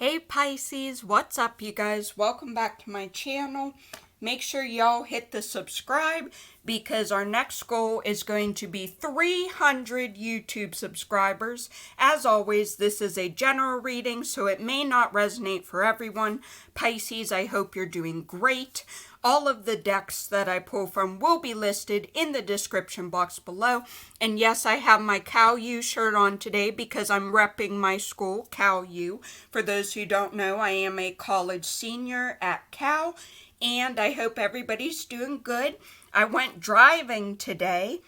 Hey Pisces, what's up you guys? Welcome back to my channel. Make sure y'all hit the subscribe because our next goal is going to be 300 YouTube subscribers. As always, this is a general reading, so it may not resonate for everyone. Pisces, I hope you're doing great. All of the decks that I pull from will be listed in the description box below. And yes, I have my CalU shirt on today because I'm repping my school, CalU. For those who don't know, I am a college senior at Cal. And I hope everybody's doing good. I went driving today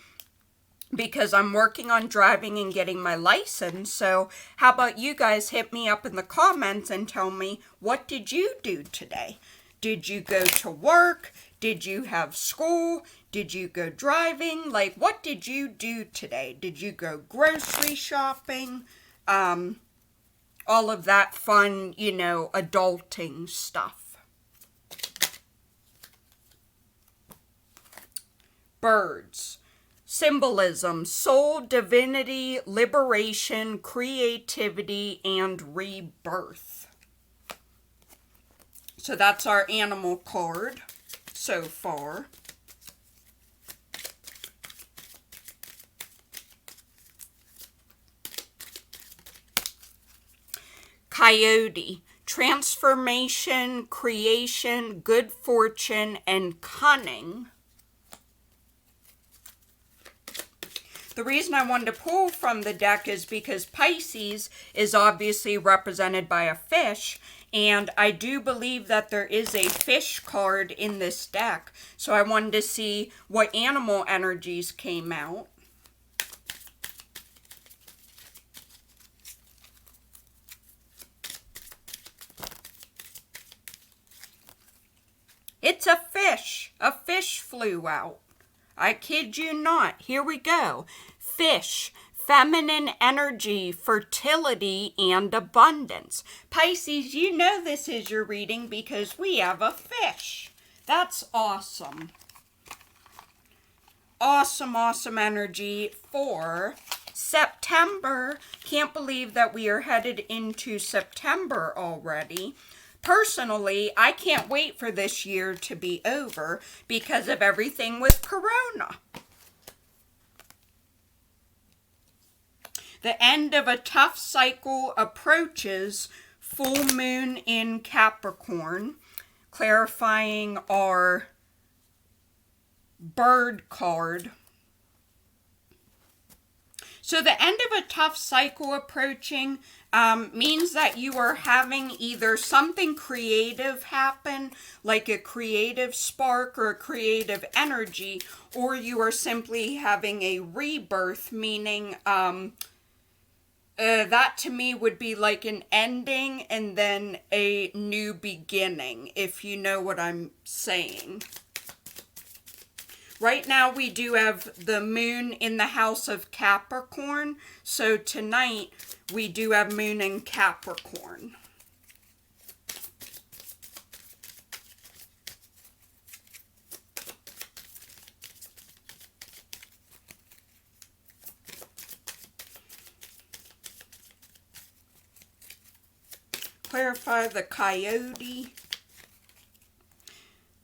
because I'm working on driving and getting my license. So how about you guys hit me up in the comments and tell me, what did you do today? Did you go to work? Did you have school? Did you go driving? Like, what did you do today? Did you go grocery shopping? All of that fun, adulting stuff. Birds. Symbolism, soul, divinity, liberation, creativity, and rebirth. So that's our animal card so far. Coyote, transformation, creation, good fortune, and cunning. The reason I wanted to pull from the deck is because Pisces is obviously represented by a fish, and I do believe that there is a fish card in this deck. So I wanted to see what animal energies came out. It's a fish. A fish flew out. I kid you not. Here we go. Fish, feminine energy, fertility, and abundance. Pisces, you know this is your reading because we have a fish. That's awesome. Awesome, awesome energy for September. Can't believe that we are headed into September already. Personally, I can't wait for this year to be over because of everything with Corona. The end of a tough cycle approaches. Full moon in Capricorn, clarifying our bird card. So the end of a tough cycle approaching means that you are having either something creative happen, like a creative spark or a creative energy, or you are simply having a rebirth, meaning that to me would be like an ending and then a new beginning, if you know what I'm saying. Right now we do have the moon in the house of Capricorn. So tonight we do have moon in Capricorn. Clarify the coyote.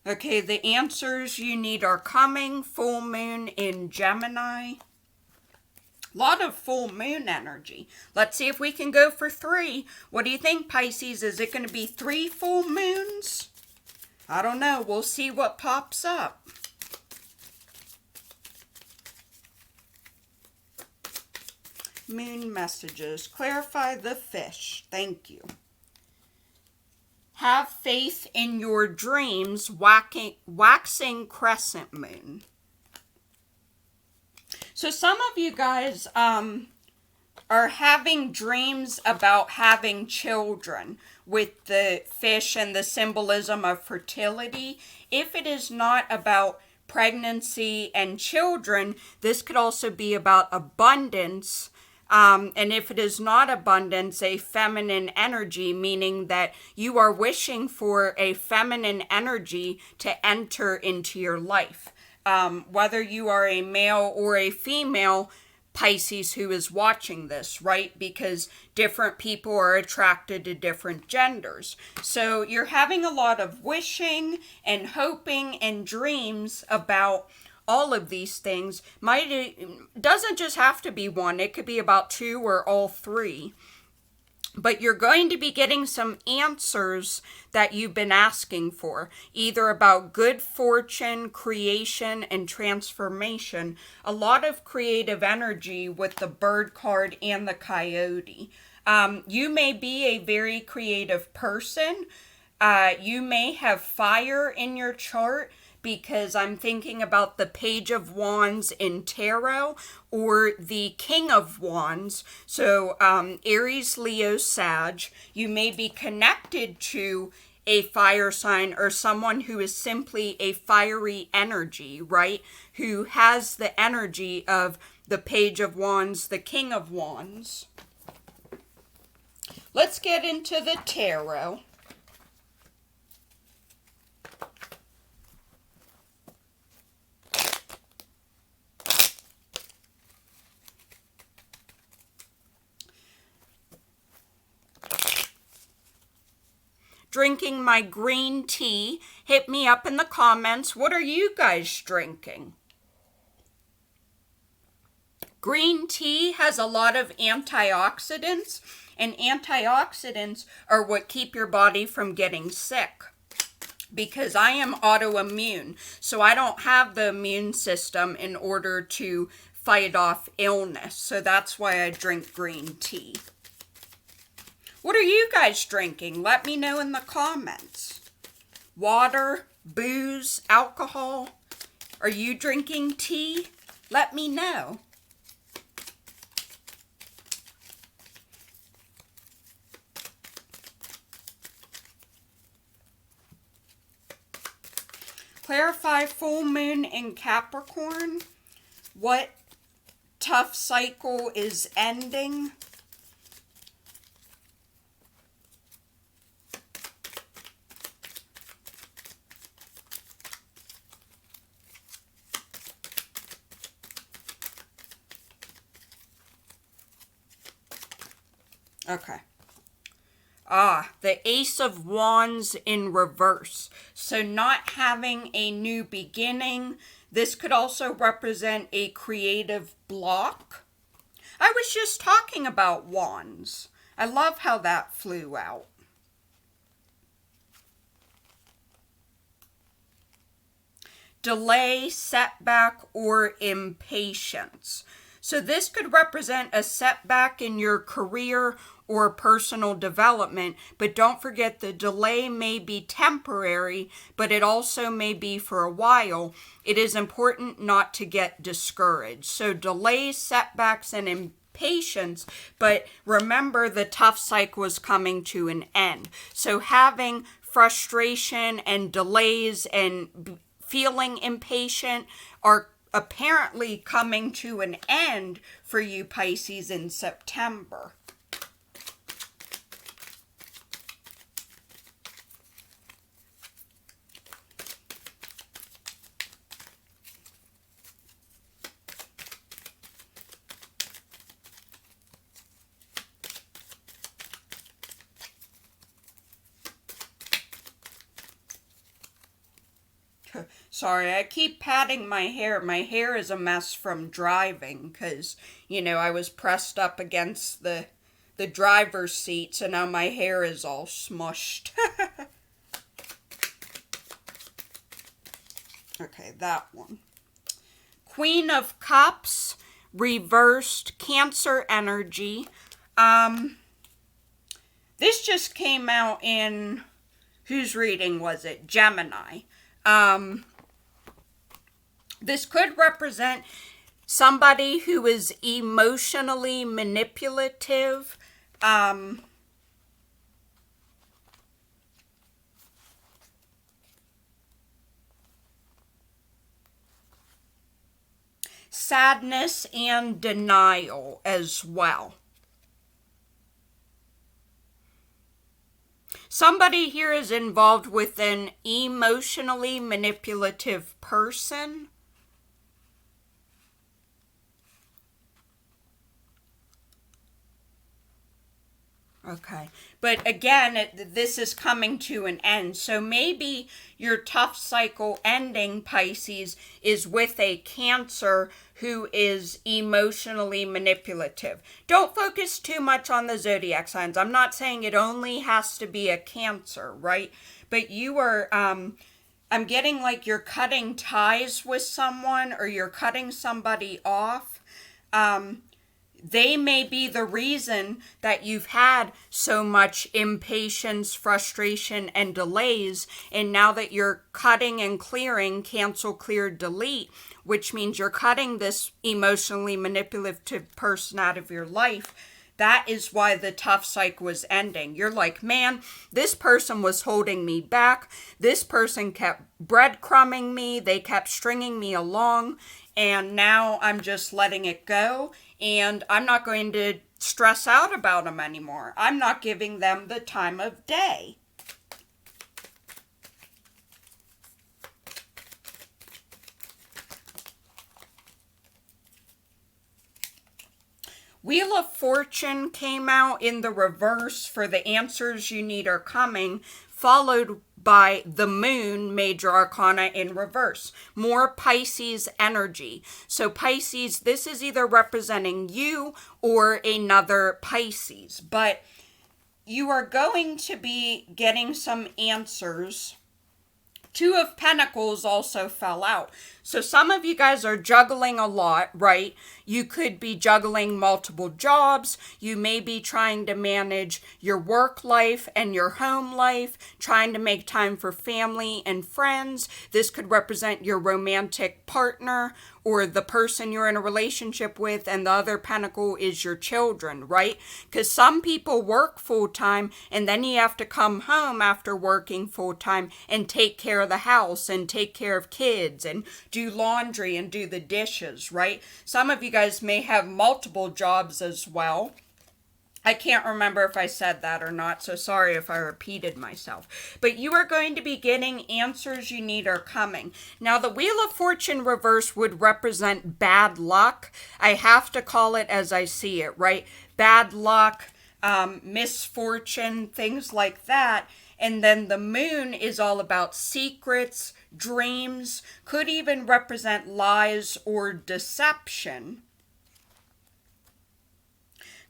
Okay, the answers you need are coming. Full moon in Gemini. A lot of full moon energy. Let's see if we can go for 3. What do you think, Pisces? Is it going to be 3 full moons? I don't know. We'll see what pops up. Moon messages. Clarify the fish. Thank you. Have faith in your dreams, waxing crescent moon. So some of you guys are having dreams about having children with the fish and the symbolism of fertility. If it is not about pregnancy and children, this could also be about abundance. And if it is not abundance, a feminine energy, meaning that you are wishing for a feminine energy to enter into your life. Whether you are a male or a female, Pisces who is watching this, right? Because different people are attracted to different genders. So you're having a lot of wishing and hoping and dreams about all of these things. Doesn't just have to be one. It could be about two or all three. But you're going to be getting some answers that you've been asking for, either about good fortune, creation, and transformation. A lot of creative energy with the bird card and the coyote. You may be a very creative person. You may have fire in your chart, because I'm thinking about the Page of Wands in Tarot or the King of Wands. So Aries, Leo, Sag. You may be connected to a fire sign or someone who is simply a fiery energy, right? Who has the energy of the Page of Wands, the King of Wands. Let's get into the tarot. Drinking my green tea. Hit me up in the comments. What are you guys drinking? Green tea has a lot of antioxidants, and antioxidants are what keep your body from getting sick. Because I am autoimmune, so I don't have the immune system in order to fight off illness. So that's why I drink green tea. What are you guys drinking? Let me know in the comments. Water, booze, alcohol? Are you drinking tea? Let me know. Clarify full moon in Capricorn. What tough cycle is ending? Okay. The Ace of Wands in reverse. So not having a new beginning. This could also represent a creative block. I was just talking about wands. I love how that flew out. Delay, setback, or impatience. So this could represent a setback in your career or personal development, but don't forget the delay may be temporary, but it also may be for a while. It is important not to get discouraged. So delays, setbacks, and impatience, but remember the tough cycle is coming to an end. So having frustration and delays and feeling impatient are apparently coming to an end for you Pisces in September. Sorry, I keep patting my hair. My hair is a mess from driving because, you know, I was pressed up against the driver's seat, so now my hair is all smushed. Okay, that one. Queen of Cups, reversed, Cancer energy. This just came out in, whose reading was it? Gemini. This could represent somebody who is emotionally manipulative. Sadness and denial as well. Somebody here is involved with an emotionally manipulative person. Okay. But again, this is coming to an end. So maybe your tough cycle ending, Pisces, is with a Cancer who is emotionally manipulative. Don't focus too much on the zodiac signs. I'm not saying it only has to be a Cancer, right? But you are, I'm getting like you're cutting ties with someone or you're cutting somebody off. They may be the reason that you've had so much impatience, frustration, and delays. And now that you're cutting and clearing, cancel, clear, delete, which means you're cutting this emotionally manipulative person out of your life. That is why the tough cycle was ending. You're like, man, this person was holding me back. This person kept breadcrumbing me. They kept stringing me along. And now I'm just letting it go. And I'm not going to stress out about them anymore. I'm not giving them the time of day. Wheel of Fortune came out in the reverse for the answers you need are coming, followed by the Moon, major arcana, in reverse. More Pisces energy. So Pisces, this is either representing you or another Pisces. But you are going to be getting some answers. Two of Pentacles also fell out. So some of you guys are juggling a lot, right? You could be juggling multiple jobs. You may be trying to manage your work life and your home life, trying to make time for family and friends. This could represent your romantic partner or the person you're in a relationship with, and the other pentacle is your children, right? Because some people work full-time, and then you have to come home after working full-time and take care of the house and take care of kids and do laundry and do the dishes, right? Some of you guys may have multiple jobs as well. I can't remember if I said that or not, so sorry if I repeated myself. But you are going to be getting answers you need are coming. Now, the Wheel of Fortune reverse would represent bad luck. I have to call it as I see it, right? Bad luck, misfortune, things like that. And then the Moon is all about secrets, dreams, could even represent lies or deception.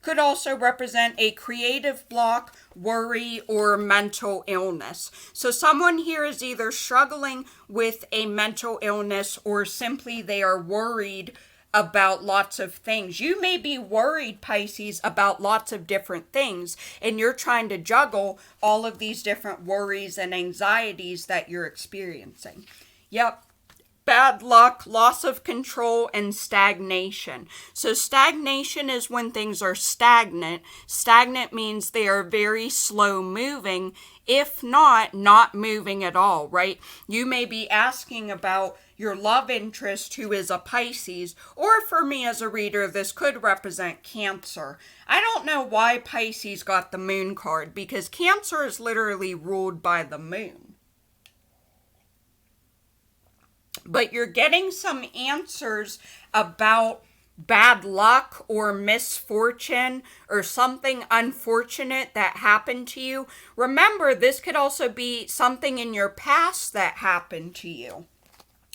Could also represent a creative block, worry, or mental illness. So someone here is either struggling with a mental illness or simply they are worried about lots of things. You may be worried, Pisces, about lots of different things, and you're trying to juggle all of these different worries and anxieties that you're experiencing. Yep. Bad luck, loss of control, and stagnation. So stagnation is when things are stagnant. Stagnant means they are very slow moving, if not moving at all, right? You may be asking about your love interest who is a Pisces, or for me as a reader, this could represent Cancer. I don't know why Pisces got the Moon card, because Cancer is literally ruled by the Moon. But you're getting some answers about bad luck or misfortune or something unfortunate that happened to you. Remember, this could also be something in your past that happened to you.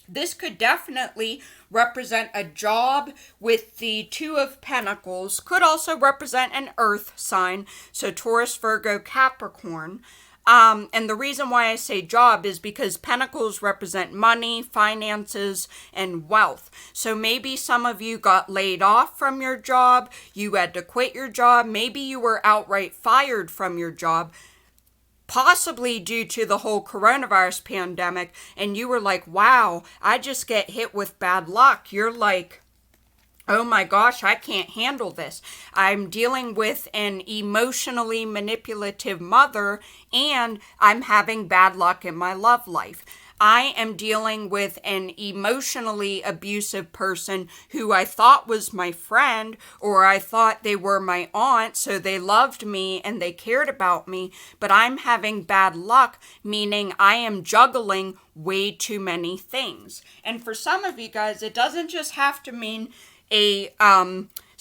This could definitely represent a job with the Two of Pentacles. Could also represent an earth sign, so Taurus, Virgo, Capricorn. And the reason why I say job is because pentacles represent money, finances, and wealth. So maybe some of you got laid off from your job, you had to quit your job, maybe you were outright fired from your job, possibly due to the whole coronavirus pandemic, and you were like, wow, I just get hit with bad luck. You're like, oh my gosh, I can't handle this. I'm dealing with an emotionally manipulative mother, and I'm having bad luck in my love life. I am dealing with an emotionally abusive person who I thought was my friend, or I thought they were my aunt, so they loved me and they cared about me, but I'm having bad luck, meaning I am juggling way too many things. And for some of you guys, it doesn't just have to mean a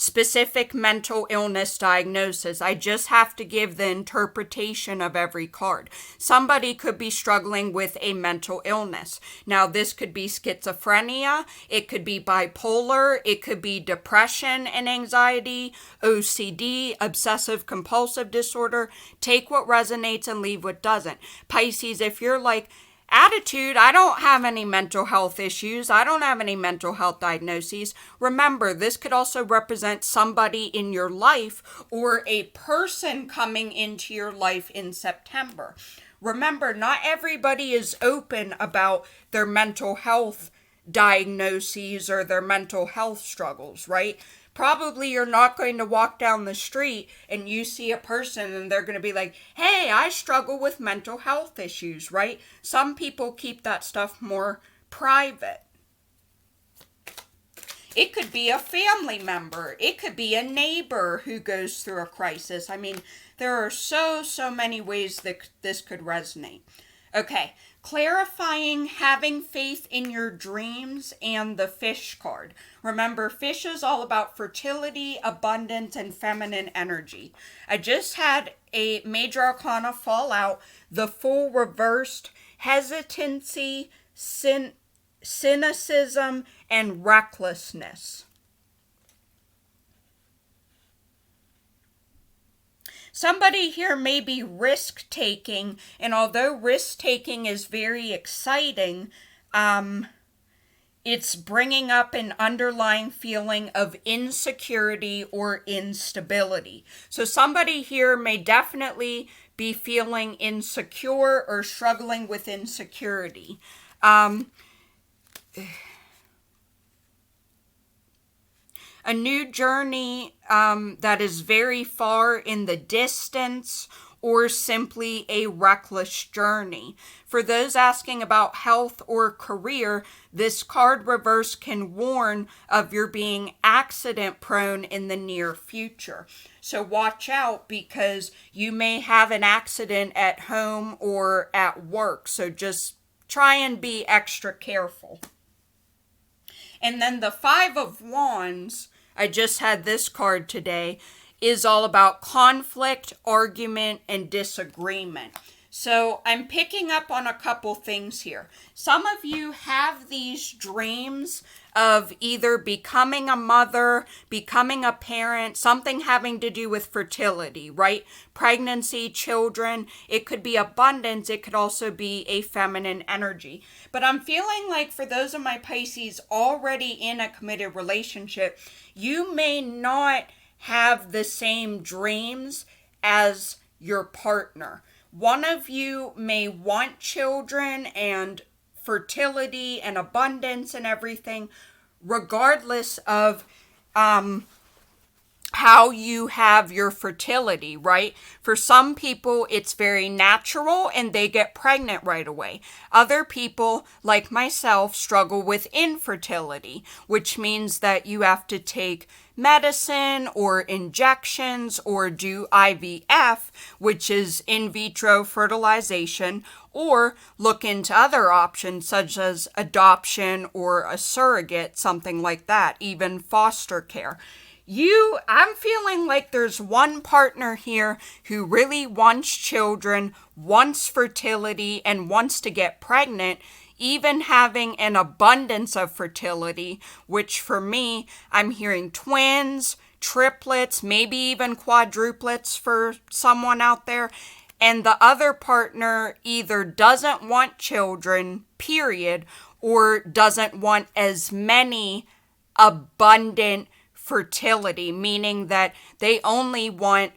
specific mental illness diagnosis. I just have to give the interpretation of every card. Somebody could be struggling with a mental illness. Now, this could be schizophrenia, it could be bipolar, it could be depression and anxiety, OCD, obsessive compulsive disorder. Take what resonates and leave what doesn't. Pisces, if you're like, attitude, I don't have any mental health issues, I don't have any mental health diagnoses. Remember, this could also represent somebody in your life or a person coming into your life in September. Remember, not everybody is open about their mental health diagnoses or their mental health struggles, right? Probably you're not going to walk down the street and you see a person and they're going to be like, hey, I struggle with mental health issues, right? Some people keep that stuff more private. It could be a family member. It could be a neighbor who goes through a crisis. I mean, there are so many ways that this could resonate. Okay, clarifying having faith in your dreams and the fish card. Remember, fish is all about fertility, abundance, and feminine energy. I just had a major arcana fall out, the Fool reversed, hesitancy, cynicism, and recklessness. Somebody here may be risk-taking, and although risk-taking is very exciting, it's bringing up an underlying feeling of insecurity or instability. So somebody here may definitely be feeling insecure or struggling with insecurity. A new journey that is very far in the distance, or simply a reckless journey. For those asking about health or career, this card reverse can warn of your being accident prone in the near future. So watch out, because you may have an accident at home or at work. So just try and be extra careful. And then the Five of Wands, I just had this card today, is all about conflict, argument, and disagreement. So I'm picking up on a couple things here. Some of you have these dreams of either becoming a mother, becoming a parent, something having to do with fertility, right? Pregnancy, children. It could be abundance. It could also be a feminine energy. But I'm feeling like for those of my Pisces already in a committed relationship, you may not have the same dreams as your partner. One of you may want children and fertility and abundance and everything, regardless of how you have your fertility, right? For some people, it's very natural and they get pregnant right away. Other people, like myself, struggle with infertility, which means that you have to take medicine or injections or do IVF, which is in vitro fertilization, or look into other options such as adoption or a surrogate, something like that, even foster care. I'm feeling like there's one partner here who really wants children, wants fertility, and wants to get pregnant, even having an abundance of fertility, which for me, I'm hearing twins, triplets, maybe even quadruplets for someone out there. And the other partner either doesn't want children, period, or doesn't want as many abundant fertility, meaning that they only want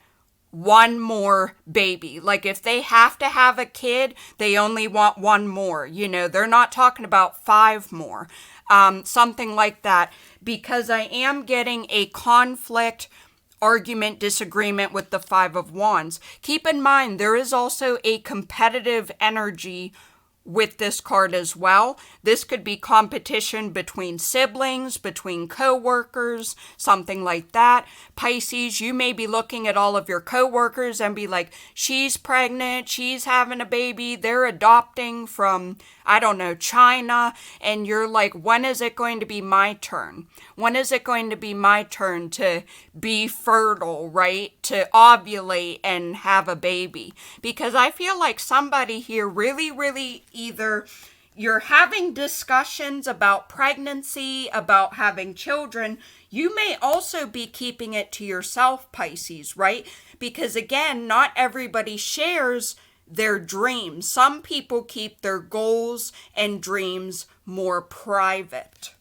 one more baby. Like if they have to have a kid, they only want one more. They're not talking about 5 more. Something like that. Because I am getting a conflict, argument, disagreement with the Five of Wands. Keep in mind, there is also a competitive energy with this card as well. This could be competition between siblings, between co-workers, something like that. Pisces, you may be looking at all of your co-workers and be like, she's pregnant, she's having a baby, they're adopting from, I don't know, China, and you're like, when is it going to be my turn? When is it going to be my turn to be fertile, right? To ovulate and have a baby? Because I feel like somebody here really either you're having discussions about pregnancy, about having children. You may also be keeping it to yourself, Pisces, right? Because again, not everybody shares their dreams. Some people keep their goals and dreams more private.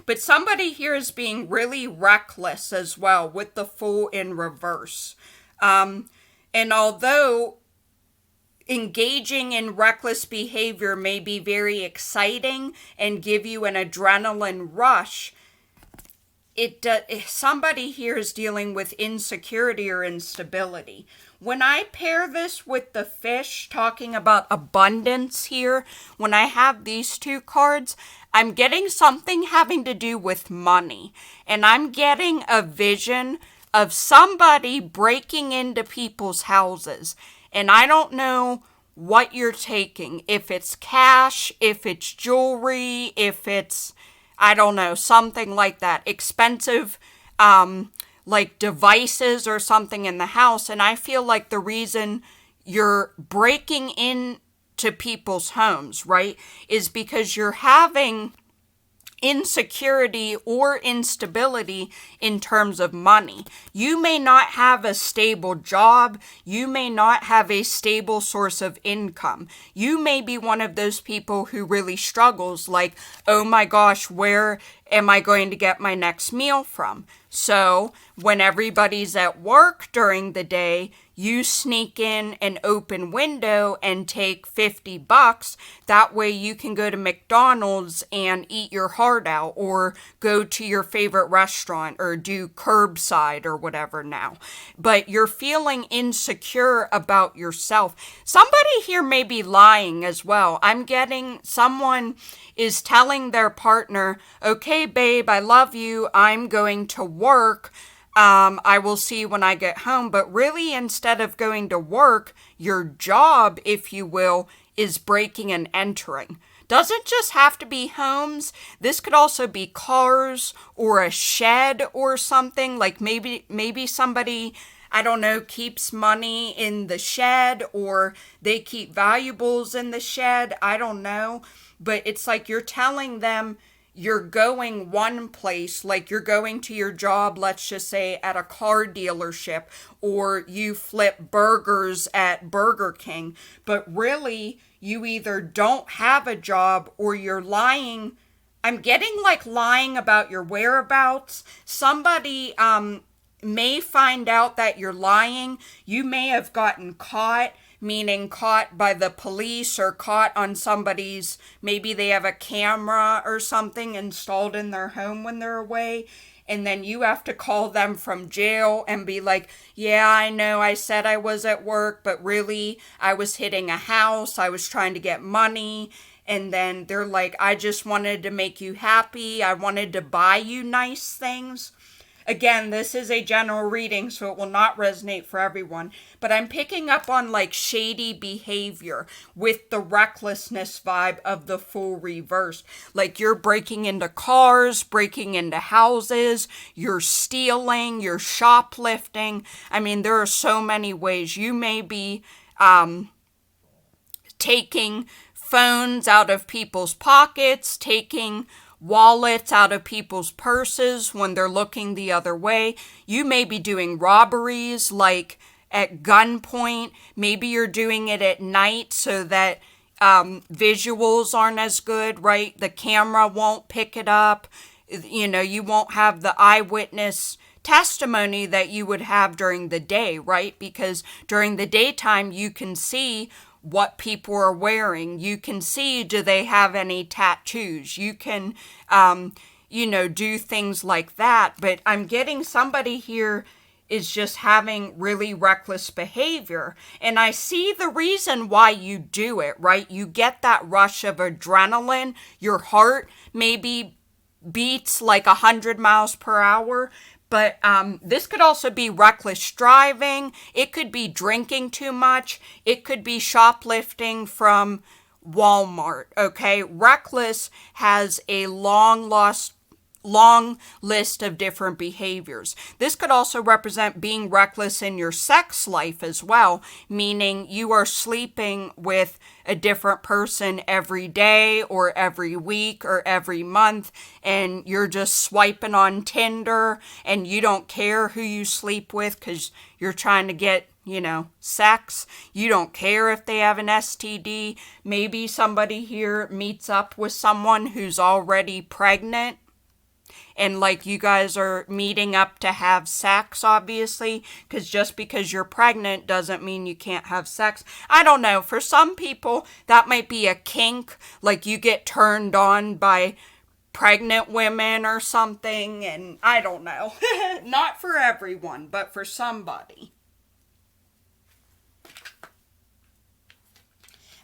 But somebody here is being really reckless as well with the Fool in reverse. And although engaging in reckless behavior may be very exciting and give you an adrenaline rush, somebody here is dealing with insecurity or instability. When I pair this with the fish, talking about abundance here, when I have these two cards, I'm getting something having to do with money. And I'm getting a vision of somebody breaking into people's houses. And I don't know what you're taking. If it's cash, if it's jewelry, if it's, I don't know, something like that. Expensive, like devices or something in the house. And I feel like the reason you're breaking into people's homes, right, is because you're having insecurity or instability in terms of money. You may not have a stable job. You may not have a stable source of income. You may be one of those people who really struggles, like, oh my gosh, where am I going to get my next meal from? So when everybody's at work during the day, you sneak in an open window and take $50. That way you can go to McDonald's and eat your heart out, or go to your favorite restaurant, or do curbside or whatever now. But you're feeling insecure about yourself. Somebody here may be lying as well. I'm getting someone is telling their partner, okay, babe, I love you. I'm going to work. I will see you when I get home. But really, instead of going to work, your job, if you will, is breaking and entering. Doesn't just have to be homes. This could also be cars or a shed or something. Like maybe somebody, I don't know, keeps money in the shed, or they keep valuables in the shed. I don't know. But it's like you're telling them you're going one place, like you're going to your job, let's just say at a car dealership, or you flip burgers at Burger King. But really, you either don't have a job or you're lying. I'm getting like lying about your whereabouts. Somebody may find out that you're lying. You may have gotten caught, meaning caught by the police, or caught on somebody's, maybe they have a camera or something installed in their home when they're away, and then you have to call them from jail and be like, yeah, I know I said I was at work, but really I was hitting a house, I was trying to get money. And then they're like, I just wanted to make you happy, I wanted to buy you nice things. Again, this is a general reading, so it will not resonate for everyone. But I'm picking up on like shady behavior with the recklessness vibe of the Fool reversed. Like you're breaking into cars, breaking into houses, you're stealing, you're shoplifting. I mean, there are so many ways. You may be taking phones out of people's pockets, taking wallets out of people's purses when they're looking the other way. You may be doing robberies like at gunpoint. Maybe you're doing it at night so that visuals aren't as good, right? The camera won't pick it up. You know, you won't have the eyewitness testimony that you would have during the day, right? Because during the daytime, you can see what people are wearing. You can see, do they have any tattoos? You can, do things like that. But I'm getting somebody here is just having really reckless behavior. And I see the reason why you do it, right? You get that rush of adrenaline. Your heart maybe beats like 100 miles per hour. But this could also be reckless driving. It could be drinking too much. It could be shoplifting from Walmart, okay? Reckless has a long list of different behaviors. This could also represent being reckless in your sex life as well, meaning you are sleeping with a different person every day or every week or every month, and you're just swiping on Tinder and you don't care who you sleep with because you're trying to get sex. You don't care if they have an STD. Maybe somebody here meets up with someone who's already pregnant, and like you guys are meeting up to have sex, obviously, because just because you're pregnant doesn't mean you can't have sex. I don't know. For some people, that might be a kink, like you get turned on by pregnant women or something, and I don't know. Not for everyone, but for somebody.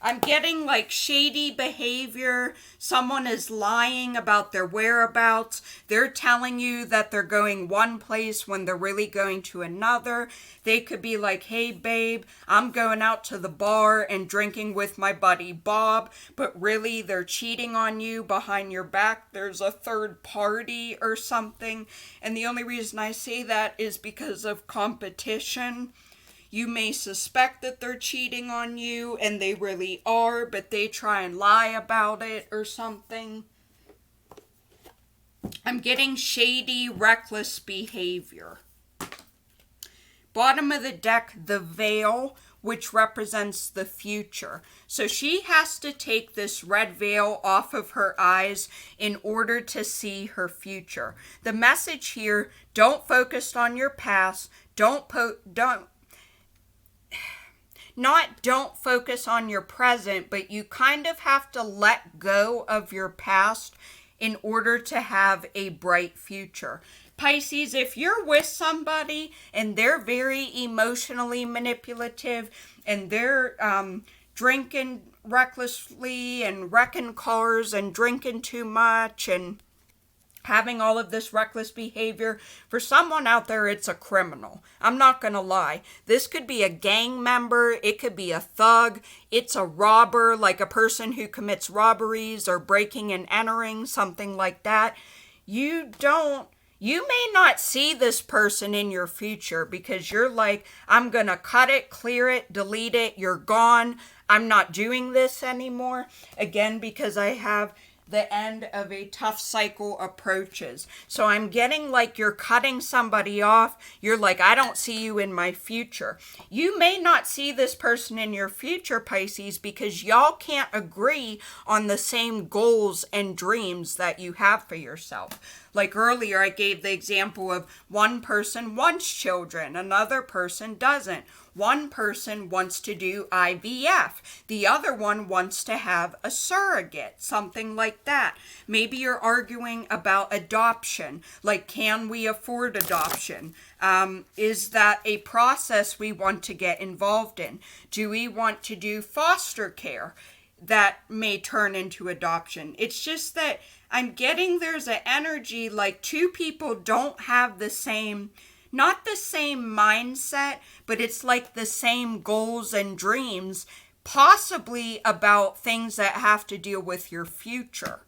I'm getting like shady behavior. Someone is lying about their whereabouts. They're telling you that they're going one place when they're really going to another. They could be like, hey babe, I'm going out to the bar and drinking with my buddy Bob, but really they're cheating on you behind your back. There's a third party or something. And the only reason I say that is because of competition. You may suspect that they're cheating on you, and they really are, but they try and lie about it or something. I'm getting shady, reckless behavior. Bottom of the deck, the veil, which represents the future. So she has to take this red veil off of her eyes in order to see her future. The message here, don't focus on your past, don't focus on your present, but you kind of have to let go of your past in order to have a bright future. Pisces, if you're with somebody and they're very emotionally manipulative and they're drinking recklessly and wrecking cars and drinking too much and having all of this reckless behavior, for someone out there, it's a criminal. I'm not going to lie. This could be a gang member. It could be a thug. It's a robber, like a person who commits robberies or breaking and entering, something like that. You may not see this person in your future because you're like, I'm going to cut it, clear it, delete it. You're gone. I'm not doing this anymore. Again, because I have the end of a tough cycle approaches. So I'm getting like you're cutting somebody off. You're like, I don't see you in my future. You may not see this person in your future, Pisces, because y'all can't agree on the same goals and dreams that you have for yourself. Like earlier, I gave the example of one person wants children, another person doesn't. One person wants to do IVF. The other one wants to have a surrogate, something like that. Maybe you're arguing about adoption. Like, can we afford adoption? Is that a process we want to get involved in? Do we want to do foster care that may turn into adoption? It's just that I'm getting there's an energy like two people don't have the same, not the same mindset, but it's like the same goals and dreams, possibly about things that have to deal with your future.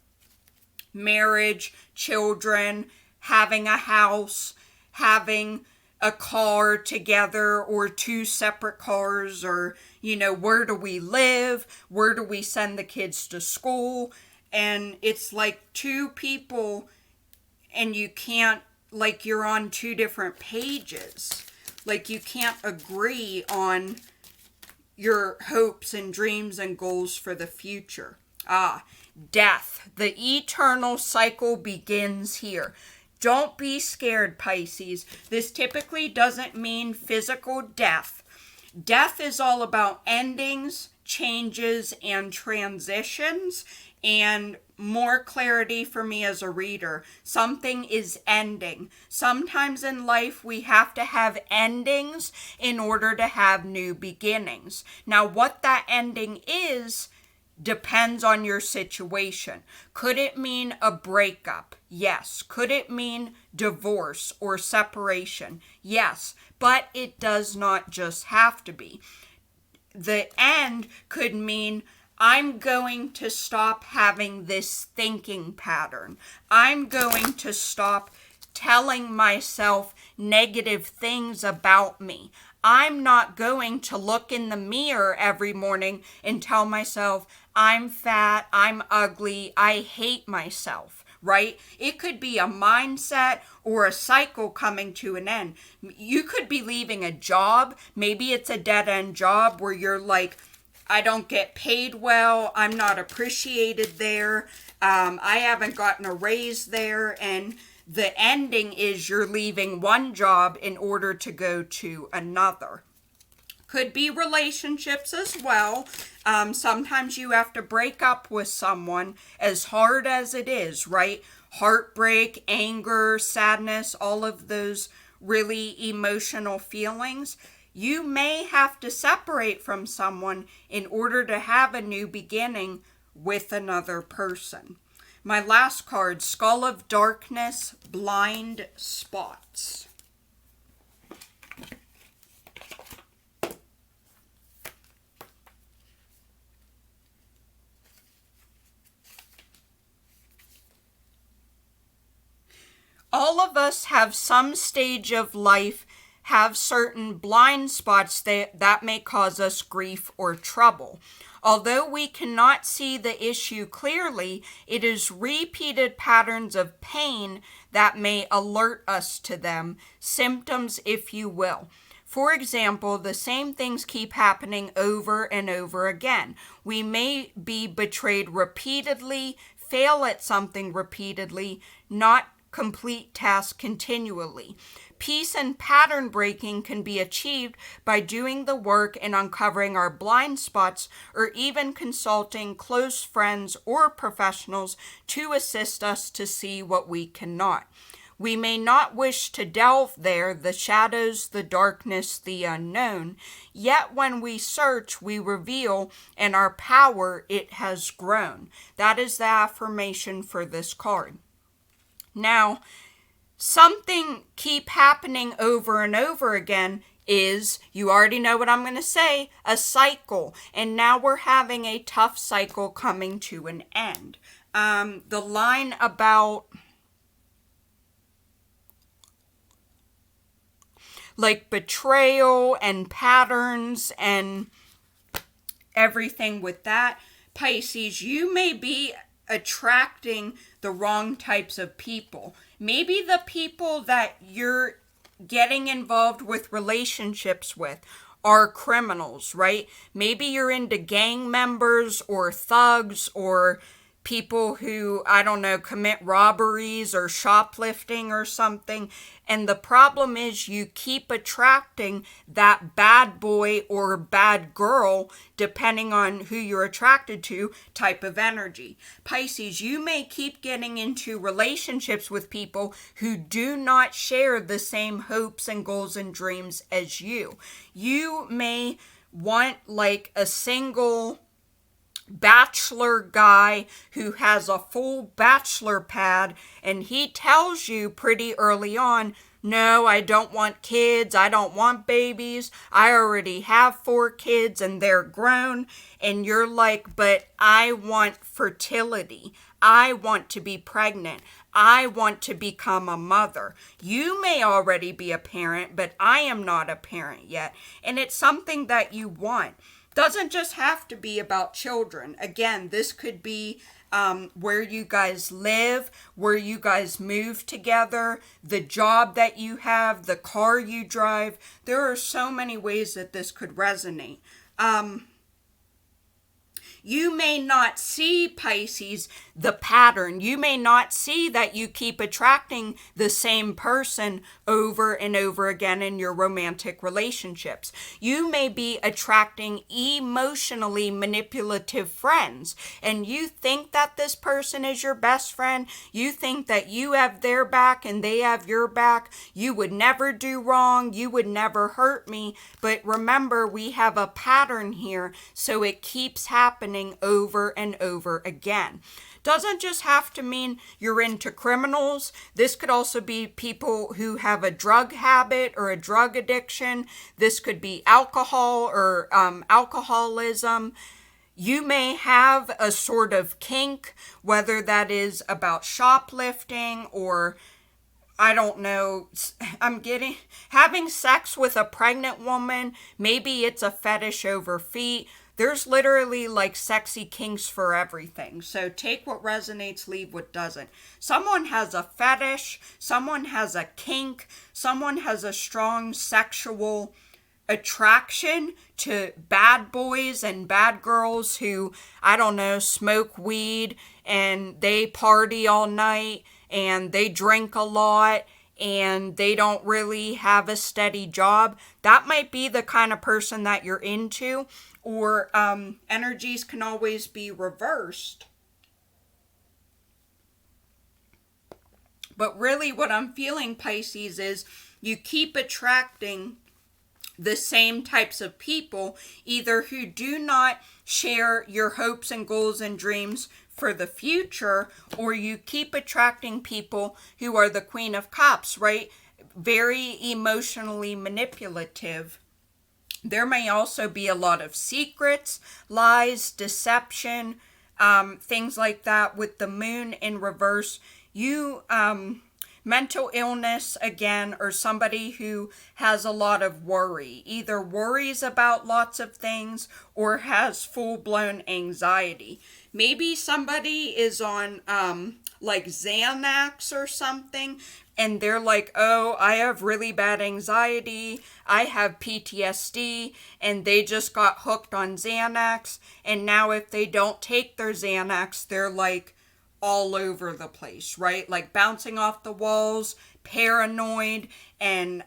Marriage, children, having a house, having a car together or two separate cars, or, where do we live? Where do we send the kids to school? And it's like two people and you can't, like you're on two different pages. Like you can't agree on your hopes and dreams and goals for the future. Death. The eternal cycle begins here. Don't be scared, Pisces. This typically doesn't mean physical death. Death is all about endings changes and transitions, and more clarity for me as a reader. Something is ending. Sometimes in life we have to have endings in order to have new beginnings. Now, what that ending is depends on your situation. Could it mean a breakup? Yes. Could it mean divorce or separation? Yes. But it does not just have to be. The end could mean I'm going to stop having this thinking pattern. I'm going to stop telling myself negative things about me. I'm not going to look in the mirror every morning and tell myself I'm fat, I'm ugly, I hate myself, right? It could be a mindset or a cycle coming to an end. You could be leaving a job. Maybe it's a dead-end job where you're like, I don't get paid well, I'm not appreciated there, I haven't gotten a raise there, and the ending is you're leaving one job in order to go to another. Could be relationships as well. Sometimes you have to break up with someone, as hard as it is, right? Heartbreak, anger, sadness, all of those really emotional feelings. You may have to separate from someone in order to have a new beginning with another person. My last card, Skull of Darkness, Blind Spots. All of us have some stage of life have certain blind spots that may cause us grief or trouble. Although we cannot see the issue clearly, it is repeated patterns of pain that may alert us to them, symptoms if you will. For example, the same things keep happening over and over again. We may be betrayed repeatedly, fail at something repeatedly, not complete tasks continually. Peace and pattern breaking can be achieved by doing the work and uncovering our blind spots, or even consulting close friends or professionals to assist us to see what we cannot. We may not wish to delve there, the shadows, the darkness, the unknown, yet when we search, we reveal, and our power, it has grown. That is the affirmation for this card. Now, something keep happening over and over again is, you already know what I'm going to say, a cycle. And now we're having a tough cycle coming to an end. The line about like betrayal and patterns and everything with that, Pisces, you may be attracting the wrong types of people. Maybe the people that you're getting involved with relationships with are criminals, right? Maybe you're into gang members or thugs or people who, I don't know, commit robberies or shoplifting or something. And the problem is you keep attracting that bad boy or bad girl, depending on who you're attracted to, type of energy. Pisces, you may keep getting into relationships with people who do not share the same hopes and goals and dreams as you. You may want like a single bachelor guy who has a full bachelor pad, and he tells you pretty early on, no, I don't want kids, I don't want babies, I already have 4 kids and they're grown. And you're like, but I want fertility, I want to be pregnant, I want to become a mother. You may already be a parent, but I am not a parent yet. And it's something that you want. Doesn't just have to be about children. Again, this could be where you guys live, where you guys move together, the job that you have, the car you drive. There are so many ways that this could resonate. You may not see, Pisces, the pattern. You may not see that you keep attracting the same person over and over again in your romantic relationships. You may be attracting emotionally manipulative friends, and you think that this person is your best friend. You think that you have their back and they have your back. You would never do wrong. You would never hurt me. But remember, we have a pattern here, so it keeps happening over and over again. Doesn't just have to mean you're into criminals. This could also be people who have a drug habit or a drug addiction. This could be alcohol or alcoholism. You may have a sort of kink, whether that is about shoplifting or, I don't know, having sex with a pregnant woman. Maybe it's a fetish over feet. There's literally like sexy kinks for everything. So take what resonates, leave what doesn't. Someone has a fetish, someone has a kink, someone has a strong sexual attraction to bad boys and bad girls who, I don't know, smoke weed and they party all night and they drink a lot and they don't really have a steady job. That might be the kind of person that you're into. Or energies can always be reversed. But really what I'm feeling, Pisces, is you keep attracting the same types of people, either who do not share your hopes and goals and dreams for the future, or you keep attracting people who are the Queen of Cups, right? Very emotionally manipulative. There may also be a lot of secrets, lies, deception, things like that. With the moon in reverse, mental illness, again, or somebody who has a lot of worry, either worries about lots of things or has full-blown anxiety. Maybe somebody is on like Xanax or something, and they're like, oh, I have really bad anxiety, I have PTSD, and they just got hooked on Xanax, and now if they don't take their Xanax, they're like all over the place, right? Like bouncing off the walls, paranoid, and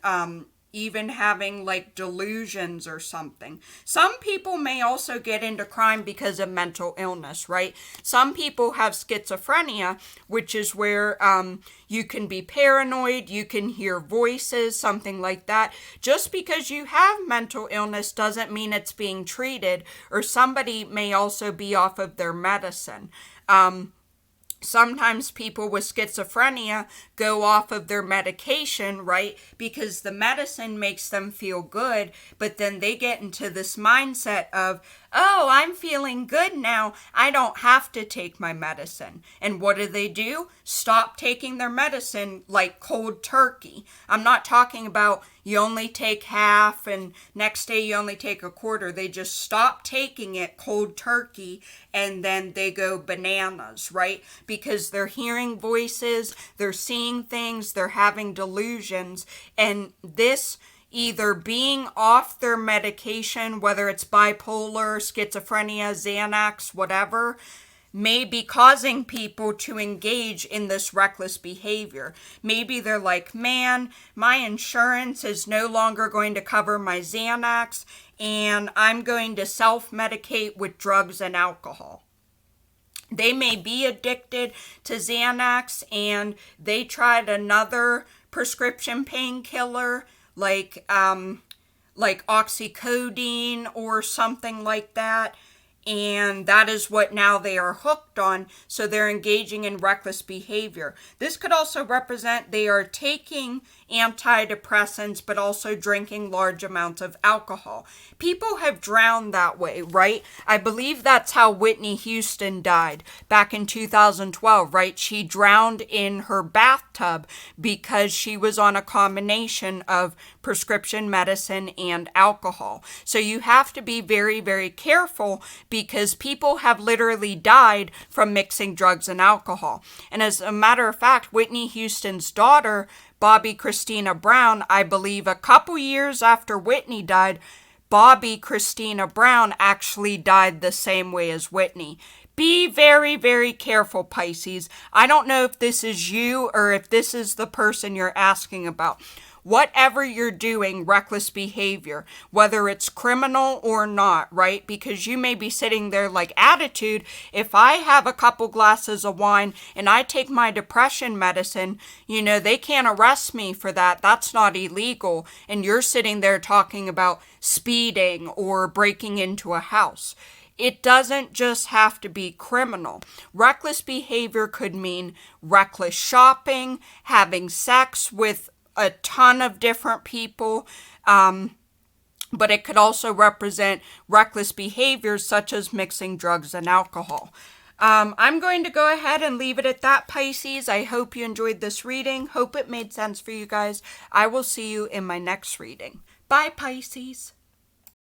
even having like delusions or something. Some people may also get into crime because of mental illness, right? Some people have schizophrenia, which is where you can be paranoid, you can hear voices, something like that. Just because you have mental illness doesn't mean it's being treated, or somebody may also be off of their medicine. Sometimes people with schizophrenia go off of their medication, right? Because the medicine makes them feel good, but then they get into this mindset of, oh, I'm feeling good now, I don't have to take my medicine. And what do? Stop taking their medicine like cold turkey. I'm not talking about you only take half and next day you only take a quarter. They just stop taking it cold turkey and then they go bananas, right? Because they're hearing voices, they're seeing things, they're having delusions, and this either being off their medication, whether it's bipolar, schizophrenia, Xanax, whatever, may be causing people to engage in this reckless behavior. Maybe they're like, man, my insurance is no longer going to cover my Xanax, and I'm going to self-medicate with drugs and alcohol. They may be addicted to Xanax, and they tried another prescription painkiller, like oxycodone or something like that, and that is what now they are hooked on, so they're engaging in reckless behavior. This could also represent they are taking antidepressants but also drinking large amounts of alcohol. People have drowned that way, right? I believe that's how Whitney Houston died back in 2012, right? She drowned in her bathtub because she was on a combination of prescription medicine and alcohol. So you have to be very, very careful, because people have literally died from mixing drugs and alcohol. And as a matter of fact, Whitney Houston's daughter, Bobby Christina Brown, I believe a couple years after Whitney died, Bobby Christina Brown actually died the same way as Whitney. Be very, very careful, Pisces. I don't know if this is you or if this is the person you're asking about. Whatever you're doing, reckless behavior, whether it's criminal or not, right? Because you may be sitting there like, attitude, if I have a couple glasses of wine and I take my depression medicine, they can't arrest me for that. That's not illegal. And you're sitting there talking about speeding or breaking into a house. It doesn't just have to be criminal. Reckless behavior could mean reckless shopping, having sex with a ton of different people, but it could also represent reckless behaviors such as mixing drugs and alcohol. I'm going to go ahead and leave it at that, Pisces. I hope you enjoyed this reading. Hope it made sense for you guys. I will see you in my next reading. Bye, Pisces.